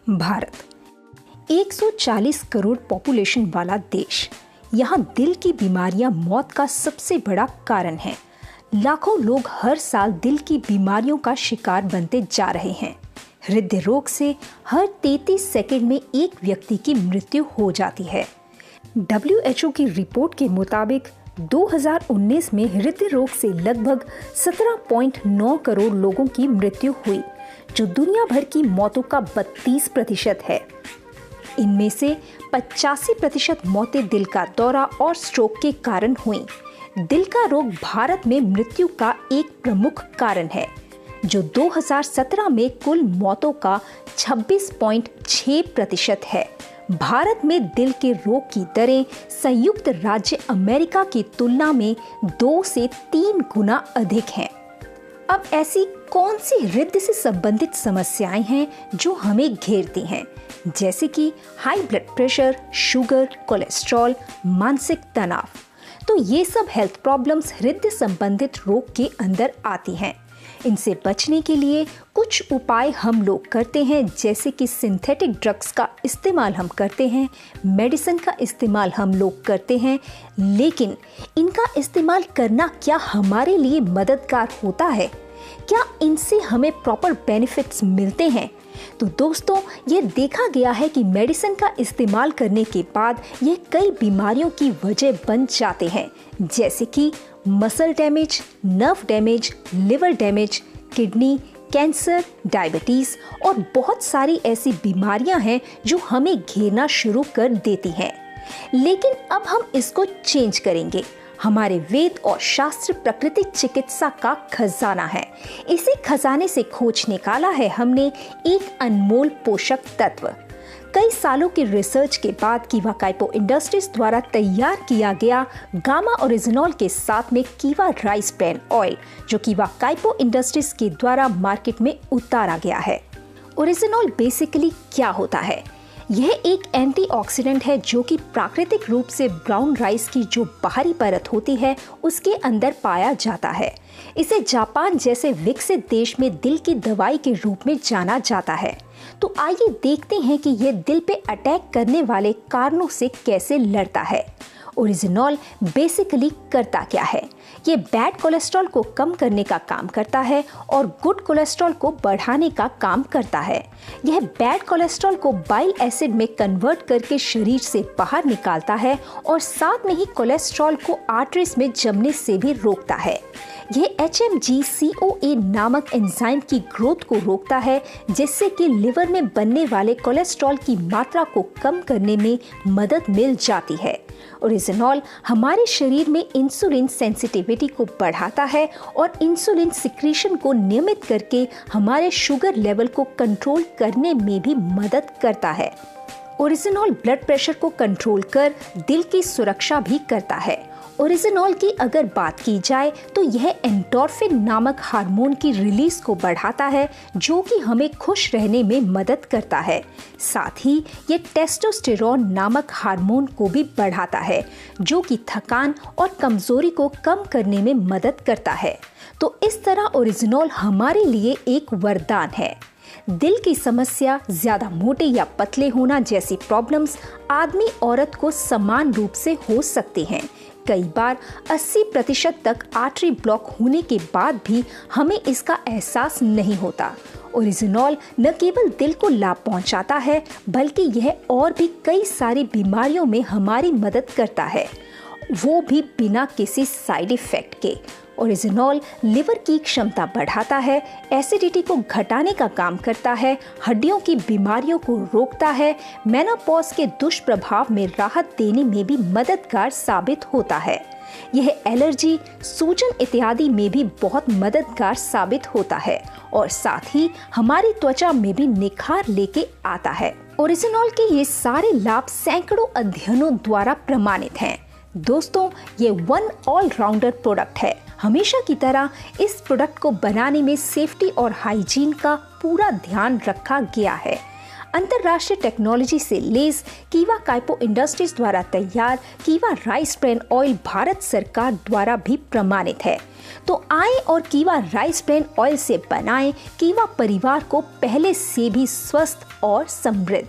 Bharat 140 crore population वाला देश। यहाँ दिल की बीमारियां मौत का सबसे बड़ा कारण है। लाखों लोग हर साल दिल की बीमारियों का शिकार बनते जा रहे हैं। हृदय रोग से हर 33 सेकंड में एक व्यक्ति की मृत्यु हो जाती है। WHO की रिपोर्ट के मुताबिक 2019 में हृदय रोग से लगभग 17.9 करोड़ लोगों की मृत्यु हुई, जो दुनिया भर की मौतों का 32% है। इनमें से 85% मौतें दिल का दौरा और स्ट्रोक के कारण हुई। दिल का रोग भारत में मृत्यु का एक प्रमुख कारण है, जो 2017 में कुल मौतों का 26.6% है। भारत में दिल के रोग की दरें संयुक्त राज्य अमेरिका की तुलना में 2 से 3 गुना अधिक हैं। अब ऐसी कौन सी हृदय से संबंधित समस्याएं हैं जो हमें घेरती हैं, जैसे कि high blood pressure, sugar, cholesterol, मानसिक तनाव। तो ये सब हेल्थ प्रॉब्लम्स हृदय संबंधित रोग के अंदर आती हैं। इनसे बचने के लिए कुछ उपाय हम लोग करते हैं, जैसे कि सिंथेटिक ड्रग्स का इस्तेमाल हम करते हैं, मेडिसिन का इस्तेमाल हम लोग करते हैं, लेकिन इनका इस्तेमाल करना क्या हमारे लिए मददगार होता है? क्या इनसे हमें प्रॉपर बेनिफिट्स मिलते हैं? तो दोस्तों, ये देखा गया है कि मेडिसिन का इस्तेमाल करने के बाद ये कई बीमारियों की वजह बन जाते हैं, जैसे कि muscle damage, nerve damage, liver damage, kidney, cancer, diabetes और बहुत सारी ऐसी बीमारियां हैं जो हमें घेरना शुरू कर देती हैं। लेकिन अब हम इसको चेंज करेंगे। हमारे वेद और शास्त्र प्राकृतिक चिकित्सा का खजाना है। इसी खजाने से खोज निकाला है हमने एक अनमोल पोषक तत्व। कई सालों की रिसर्च के बाद कीवा काइपो इंडस्ट्रीज द्वारा तैयार किया गया गामा ओरिजिनॉल के साथ में कीवा राइस ब्रान ऑयल, जो कीवा काइपो इंडस्ट्रीज के द्वारा मार्केट में उतारा गया है। ओरिजिनॉल बेसिकली क्या होता है? यह एक एंटीऑक्सीडेंट है जो कि प्राकृतिक रूप से ब्राउन राइस की जो बाहरी परत होती है उसके अंदर पाया जाता है। इसे जापान जैसे विकसित देश में दिल की दवाई के रूप में जाना जाता है। तो आइए देखते हैं कि यह दिल पे अटैक करने वाले कारणों से कैसे लड़ता है। ओरिजिनॉल बेसिकली करता क्या है? ये बैड कोलेस्ट्रॉल को कम करने का काम करता है और गुड कोलेस्ट्रॉल को बढ़ाने का काम करता है। यह बैड कोलेस्ट्रॉल को बाइल एसिड में कन्वर्ट करके शरीर से बाहर निकालता है और साथ में ही कोलेस्ट्रॉल को आर्टरीज में जमने से भी रोकता है। यह HMG-CoA नामक एंजाइम की ग्रोथ को रोकता है, जिससे कि लिवर में बनने वाले कोलेस्ट्रॉल की मात्रा को कम करने में मदद मिल जाती है। ओरिजिनॉल हमारे शरीर में इंसुलिन सेंसिटिविटी को बढ़ाता है और इंसुलिन सिक्रीशन को नियमित करके हमारे शुगर लेवल को कंट्रोल करने में भी मदद करता है। ओरिजिनॉल ब्लड प्रेशर को कंट्रोल कर दिल की सुरक्षा भी करता है। ओरिजिनॉल की अगर बात की जाए तो यह एंडोर्फिन नामक हार्मोन की रिलीज को बढ़ाता है, जो कि हमें खुश रहने में मदद करता है। साथ ही ये टेस्टोस्टेरोन नामक हार्मोन को भी बढ़ाता है, जो कि थकान और कमजोरी को कम करने में मदद करता है। तो इस तरह ओरिजिनॉल हमारे लिए एक वरदान है। दिल की समस्या, ज्यादा मोटे या पतले होना जैसी प्रॉब्लम्स आदमी औरत को समान रूप से हो सकती हैं। कई बार 80% तक आर्टरी ब्लॉक होने के बाद भी हमें इसका एहसास नहीं होता। ओरिजिनॉल न केवल दिल को लाभ पहुंचाता है, बल्कि यह और भी कई सारी बीमारियों में हमारी मदद करता है, वो भी बिना किसी साइड इफेक्ट के। ओरिजिनॉल लिवर की क्षमता बढ़ाता है, एसिडिटी को घटाने का काम करता है, हड्डियों की बीमारियों को रोकता है, मेनोपॉज के दुष्प्रभाव में राहत देने में भी मददगार साबित होता है। यह एलर्जी, सूजन इत्यादि में भी बहुत मददगार साबित होता है और साथ ही हमारी त्वचा में भी निखार लेके आता है। ओरिजिनॉल के ये सारे लाभ सैकड़ों अध्ययनों द्वारा प्रमाणित हैं। दोस्तों, ये वन ऑलराउंडर प्रोडक्ट है। हमेशा की तरह इस प्रोडक्ट को बनाने में सेफ्टी और हाइजीन का पूरा ध्यान रखा गया है। अंतर्राष्ट्रीय टेक्नोलॉजी से लेस कीवा काइपो इंडस्ट्रीज द्वारा तैयार कीवा राइस ब्रेन ऑयल भारत सरकार द्वारा भी प्रमाणित है। तो आए और कीवा राइस ब्रेन ऑयल से बनाएं कीवा परिवार को पहले से भी स्वस्थ और समृद्ध।